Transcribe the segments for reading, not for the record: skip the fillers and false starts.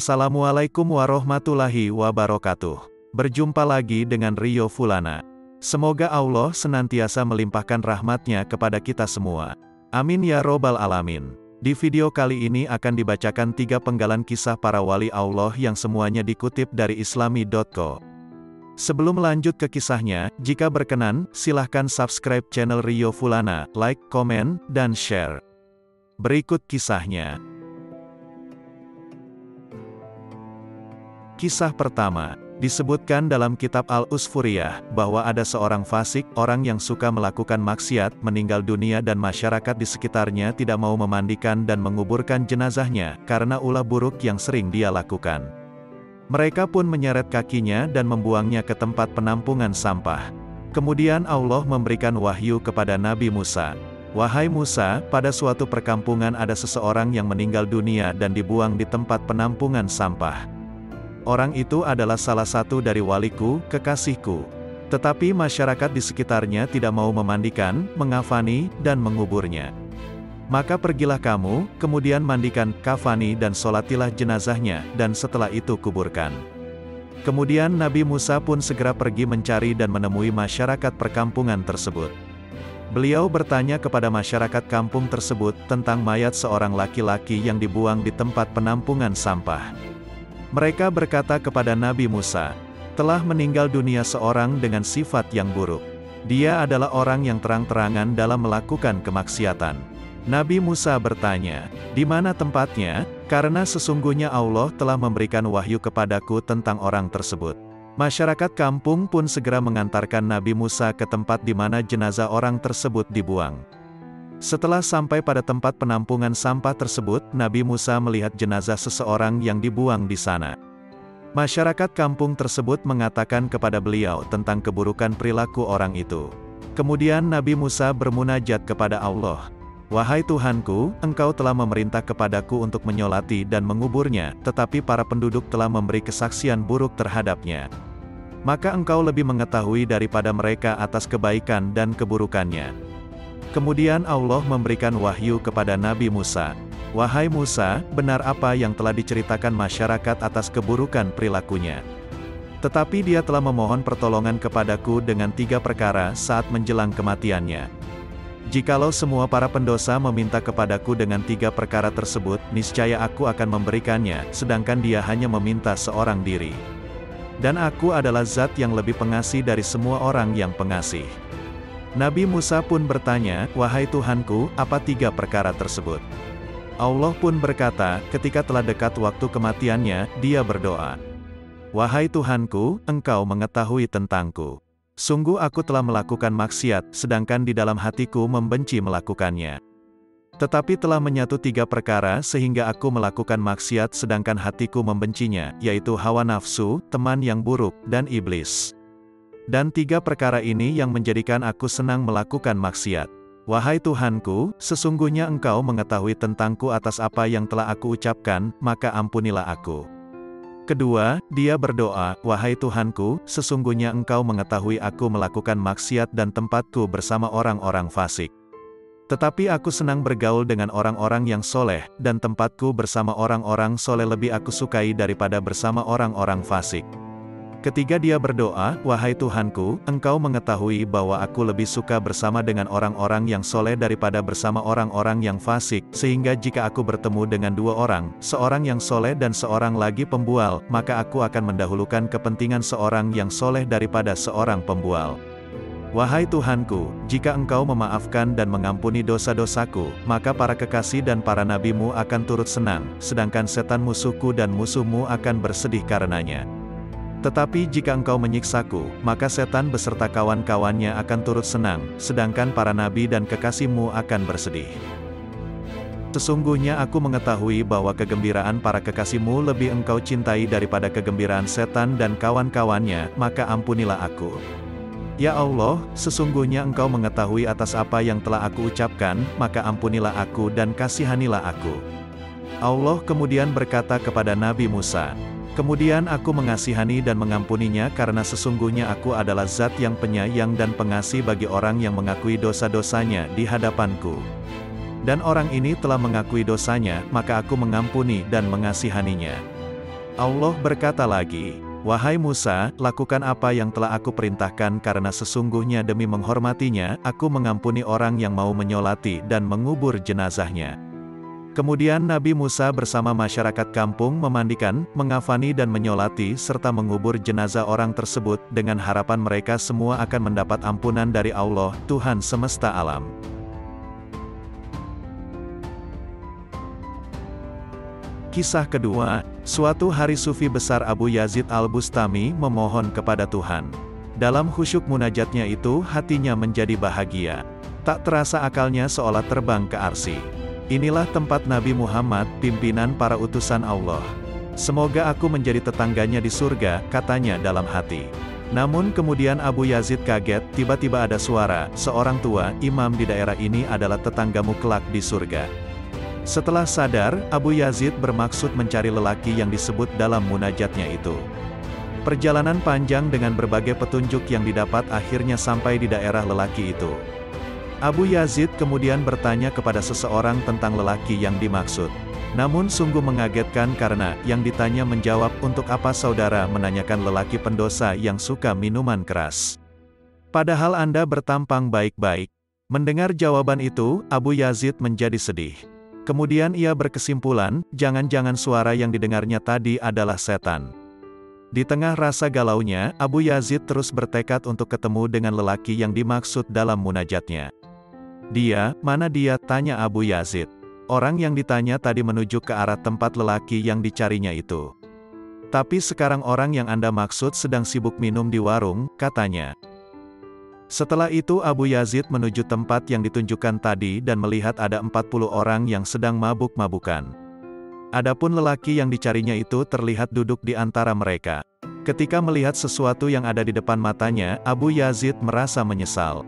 Assalamualaikum warahmatullahi wabarakatuh. Berjumpa lagi dengan Rio Fulana. Semoga Allah senantiasa melimpahkan rahmat-Nya kepada kita semua. Amin ya robbal alamin. Di video kali ini akan dibacakan 3 penggalan kisah para wali Allah yang semuanya dikutip dari islami.co. Sebelum lanjut ke kisahnya, jika berkenan, silahkan subscribe channel Rio Fulana, like, komen, dan share. Berikut kisahnya. Kisah pertama, disebutkan dalam kitab Al-Usfuriyah, bahwa ada seorang fasik, orang yang suka melakukan maksiat, meninggal dunia dan masyarakat di sekitarnya tidak mau memandikan dan menguburkan jenazahnya, karena ulah buruk yang sering dia lakukan. Mereka pun menyeret kakinya dan membuangnya ke tempat penampungan sampah. Kemudian Allah memberikan wahyu kepada Nabi Musa. Wahai Musa, pada suatu perkampungan ada seseorang yang meninggal dunia dan dibuang di tempat penampungan sampah. Orang itu adalah salah satu dari waliku, kekasihku. Tetapi masyarakat di sekitarnya tidak mau memandikan, mengafani, dan menguburnya. Maka pergilah kamu, kemudian mandikan, kafani dan solatilah jenazahnya, dan setelah itu kuburkan. Kemudian Nabi Musa pun segera pergi mencari dan menemui masyarakat perkampungan tersebut. Beliau bertanya kepada masyarakat kampung tersebut tentang mayat seorang laki-laki yang dibuang di tempat penampungan sampah. Mereka berkata kepada Nabi Musa, telah meninggal dunia seorang dengan sifat yang buruk. Dia adalah orang yang terang-terangan dalam melakukan kemaksiatan. Nabi Musa bertanya, di mana tempatnya? Karena sesungguhnya Allah telah memberikan wahyu kepadaku tentang orang tersebut. Masyarakat kampung pun segera mengantarkan Nabi Musa ke tempat di mana jenazah orang tersebut dibuang. Setelah sampai pada tempat penampungan sampah tersebut, Nabi Musa melihat jenazah seseorang yang dibuang di sana. Masyarakat kampung tersebut mengatakan kepada beliau tentang keburukan perilaku orang itu. Kemudian Nabi Musa bermunajat kepada Allah. Wahai Tuhanku, Engkau telah memerintah kepadaku untuk menyolati dan menguburnya, tetapi para penduduk telah memberi kesaksian buruk terhadapnya. Maka Engkau lebih mengetahui daripada mereka atas kebaikan dan keburukannya. Kemudian Allah memberikan wahyu kepada Nabi Musa. Wahai Musa, benar apa yang telah diceritakan masyarakat atas keburukan perilakunya. Tetapi dia telah memohon pertolongan kepadaku dengan 3 perkara saat menjelang kematiannya. Jikalau semua para pendosa meminta kepadaku dengan 3 perkara tersebut, niscaya aku akan memberikannya, sedangkan dia hanya meminta seorang diri. Dan aku adalah zat yang lebih pengasih dari semua orang yang pengasih. Nabi Musa pun bertanya, wahai Tuhanku, apa 3 perkara tersebut? Allah pun berkata, ketika telah dekat waktu kematiannya, dia berdoa. Wahai Tuhanku, Engkau mengetahui tentangku. Sungguh aku telah melakukan maksiat, sedangkan di dalam hatiku membenci melakukannya. Tetapi telah menyatu 3 perkara sehingga aku melakukan maksiat sedangkan hatiku membencinya, yaitu hawa nafsu, teman yang buruk, dan iblis. Dan 3 perkara ini yang menjadikan aku senang melakukan maksiat. Wahai Tuhanku, sesungguhnya Engkau mengetahui tentangku atas apa yang telah aku ucapkan, maka ampunilah aku. Kedua, dia berdoa, wahai Tuhanku, sesungguhnya Engkau mengetahui aku melakukan maksiat dan tempatku bersama orang-orang fasik. Tetapi aku senang bergaul dengan orang-orang yang soleh, dan tempatku bersama orang-orang soleh lebih aku sukai daripada bersama orang-orang fasik. Ketiga dia berdoa, wahai Tuhanku, Engkau mengetahui bahwa aku lebih suka bersama dengan orang-orang yang soleh daripada bersama orang-orang yang fasik, sehingga jika aku bertemu dengan 2 orang, seorang yang soleh dan seorang lagi pembual, maka aku akan mendahulukan kepentingan seorang yang soleh daripada seorang pembual. Wahai Tuhanku, jika Engkau memaafkan dan mengampuni dosa-dosaku, maka para kekasih dan para nabimu akan turut senang, sedangkan setan musuhku dan musuhmu akan bersedih karenanya. Tetapi jika Engkau menyiksaku, maka setan beserta kawan-kawannya akan turut senang, sedangkan para nabi dan kekasihmu akan bersedih. Sesungguhnya aku mengetahui bahwa kegembiraan para kekasihmu lebih engkau cintai daripada kegembiraan setan dan kawan-kawannya, maka ampunilah aku. Ya Allah, sesungguhnya engkau mengetahui atas apa yang telah aku ucapkan, maka ampunilah aku dan kasihanilah aku. Allah kemudian berkata kepada Nabi Musa, kemudian aku mengasihani dan mengampuninya karena sesungguhnya aku adalah zat yang penyayang dan pengasih bagi orang yang mengakui dosa-dosanya di hadapanku. Dan orang ini telah mengakui dosanya, maka aku mengampuni dan mengasihaninya. Allah berkata lagi, wahai Musa, lakukan apa yang telah aku perintahkan karena sesungguhnya demi menghormatinya, aku mengampuni orang yang mau menyolati dan mengubur jenazahnya. Kemudian Nabi Musa bersama masyarakat kampung memandikan, mengafani dan menyolati serta mengubur jenazah orang tersebut dengan harapan mereka semua akan mendapat ampunan dari Allah, Tuhan semesta alam. Kisah kedua, suatu hari Sufi besar Abu Yazid Al-Bustami memohon kepada Tuhan. Dalam khusyuk munajatnya itu hatinya menjadi bahagia. Tak terasa akalnya seolah terbang ke arsy. Inilah tempat Nabi Muhammad, pimpinan para utusan Allah. Semoga aku menjadi tetangganya di surga, katanya dalam hati. Namun kemudian Abu Yazid kaget, tiba-tiba ada suara, seorang tua, imam di daerah ini adalah tetanggamu kelak di surga. Setelah sadar, Abu Yazid bermaksud mencari lelaki yang disebut dalam munajatnya itu. Perjalanan panjang dengan berbagai petunjuk yang didapat akhirnya sampai di daerah lelaki itu. Abu Yazid kemudian bertanya kepada seseorang tentang lelaki yang dimaksud. Namun sungguh mengagetkan karena yang ditanya menjawab, untuk apa saudara menanyakan lelaki pendosa yang suka minuman keras? Padahal Anda bertampang baik-baik. Mendengar jawaban itu, Abu Yazid menjadi sedih. Kemudian ia berkesimpulan, jangan-jangan suara yang didengarnya tadi adalah setan. Di tengah rasa galaunya, Abu Yazid terus bertekad untuk ketemu dengan lelaki yang dimaksud dalam munajatnya. Dia, mana dia? Tanya Abu Yazid. Orang yang ditanya tadi menunjuk ke arah tempat lelaki yang dicarinya itu. Tapi sekarang orang yang Anda maksud sedang sibuk minum di warung, katanya. Setelah itu Abu Yazid menuju tempat yang ditunjukkan tadi dan melihat ada 40 orang yang sedang mabuk-mabukan. Adapun lelaki yang dicarinya itu terlihat duduk di antara mereka. Ketika melihat sesuatu yang ada di depan matanya, Abu Yazid merasa menyesal.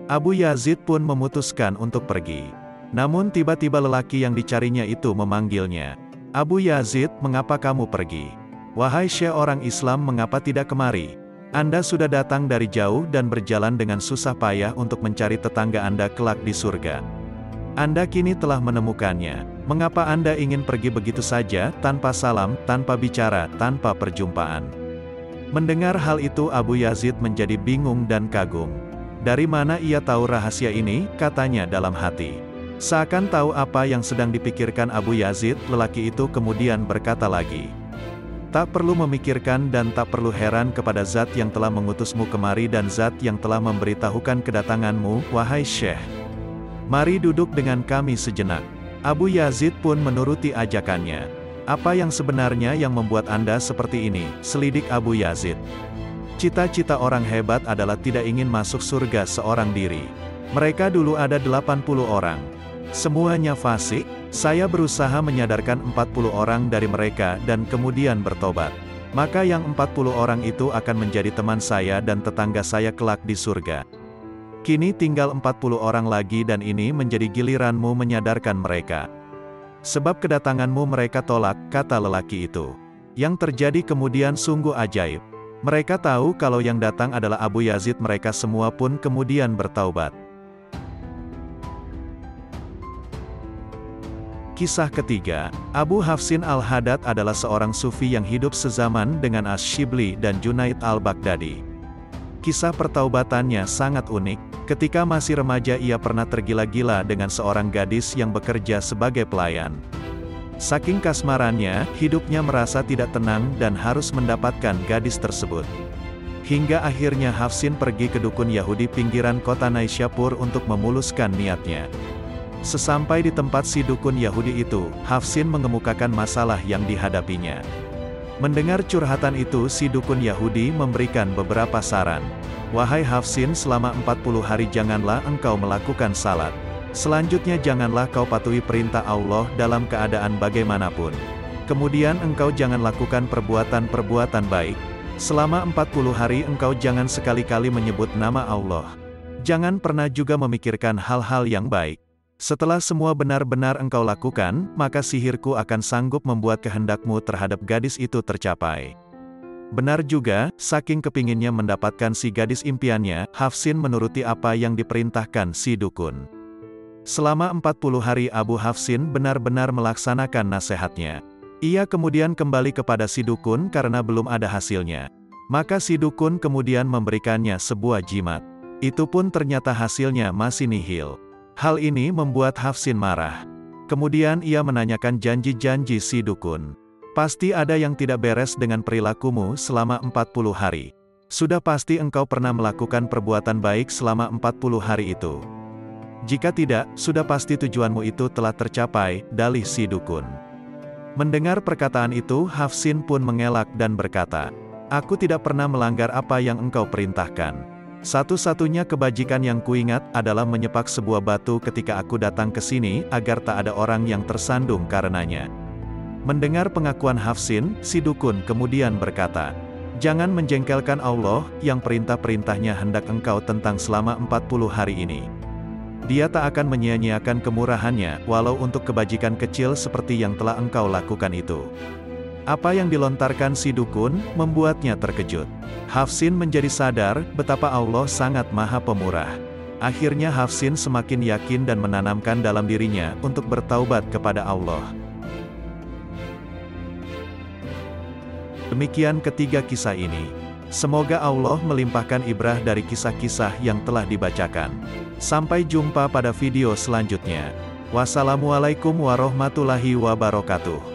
Abu Yazid pun memutuskan untuk pergi. Namun tiba-tiba lelaki yang dicarinya itu memanggilnya. Abu Yazid, mengapa kamu pergi? Wahai Syekh orang Islam, mengapa tidak kemari? Anda sudah datang dari jauh dan berjalan dengan susah payah untuk mencari tetangga Anda kelak di surga. Anda kini telah menemukannya. Mengapa Anda ingin pergi begitu saja, tanpa salam, tanpa bicara, tanpa perjumpaan? Mendengar hal itu Abu Yazid menjadi bingung dan kagum. Dari mana ia tahu rahasia ini, katanya dalam hati. Seakan tahu apa yang sedang dipikirkan Abu Yazid, lelaki itu kemudian berkata lagi. Tak perlu memikirkan dan tak perlu heran kepada zat yang telah mengutusmu kemari dan zat yang telah memberitahukan kedatanganmu, wahai Syekh. Mari duduk dengan kami sejenak. Abu Yazid pun menuruti ajakannya. Apa yang sebenarnya yang membuat Anda seperti ini, selidik Abu Yazid. Cita-cita orang hebat adalah tidak ingin masuk surga seorang diri. Mereka dulu ada 80 orang. Semuanya fasik. Saya berusaha menyadarkan 40 orang dari mereka dan kemudian bertobat. Maka yang 40 orang itu akan menjadi teman saya dan tetangga saya kelak di surga. Kini tinggal 40 orang lagi dan ini menjadi giliranmu menyadarkan mereka. Sebab kedatanganmu mereka tolak, kata lelaki itu. Yang terjadi kemudian sungguh ajaib. Mereka tahu kalau yang datang adalah Abu Yazid, mereka semua pun kemudian bertaubat. Kisah ketiga, Abu Hafsin Al-Haddad adalah seorang sufi yang hidup sezaman dengan Asy-Syibli dan Junaid Al-Baghdadi. Kisah pertaubatannya sangat unik. Ketika masih remaja ia pernah tergila-gila dengan seorang gadis yang bekerja sebagai pelayan. Saking kasmarannya, hidupnya merasa tidak tenang dan harus mendapatkan gadis tersebut. Hingga akhirnya Hafsin pergi ke dukun Yahudi pinggiran kota Naisapur untuk memuluskan niatnya. Sesampai di tempat si dukun Yahudi itu, Hafsin mengemukakan masalah yang dihadapinya. Mendengar curhatan itu si dukun Yahudi memberikan beberapa saran. Wahai Hafsin, selama 40 hari janganlah engkau melakukan salat. Selanjutnya janganlah kau patuhi perintah Allah dalam keadaan bagaimanapun. Kemudian engkau jangan lakukan perbuatan-perbuatan baik. Selama 40 hari engkau jangan sekali-kali menyebut nama Allah. Jangan pernah juga memikirkan hal-hal yang baik. Setelah semua benar-benar engkau lakukan, maka sihirku akan sanggup membuat kehendakmu terhadap gadis itu tercapai. Benar juga, saking kepinginnya mendapatkan si gadis impiannya, Hafsin menuruti apa yang diperintahkan si dukun. Selama 40 hari Abu Hafsin benar-benar melaksanakan nasihatnya. Ia kemudian kembali kepada si dukun karena belum ada hasilnya. Maka si dukun kemudian memberikannya sebuah jimat. Itu pun ternyata hasilnya masih nihil. Hal ini membuat Hafsin marah. Kemudian ia menanyakan janji-janji si dukun. Pasti ada yang tidak beres dengan perilakumu selama 40 hari. Sudah pasti engkau pernah melakukan perbuatan baik selama 40 hari itu. Jika tidak, sudah pasti tujuanmu itu telah tercapai, dalih si dukun. Mendengar perkataan itu, Hafsin pun mengelak dan berkata, "Aku tidak pernah melanggar apa yang engkau perintahkan. Satu-satunya kebajikan yang kuingat adalah menyepak sebuah batu ketika aku datang ke sini, agar tak ada orang yang tersandung karenanya." Mendengar pengakuan Hafsin, si dukun kemudian berkata, "Jangan menjengkelkan Allah, yang perintah-perintahnya hendak engkau tentang selama 40 hari ini. Dia tak akan menyia-nyiakan kemurahannya, walau untuk kebajikan kecil seperti yang telah engkau lakukan itu." Apa yang dilontarkan si dukun, membuatnya terkejut. Hafsin menjadi sadar, betapa Allah sangat maha pemurah. Akhirnya Hafsin semakin yakin dan menanamkan dalam dirinya, untuk bertaubat kepada Allah. Demikian ketiga kisah ini. Semoga Allah melimpahkan ibrah dari kisah-kisah yang telah dibacakan. Sampai jumpa pada video selanjutnya. Wassalamualaikum warahmatullahi wabarakatuh.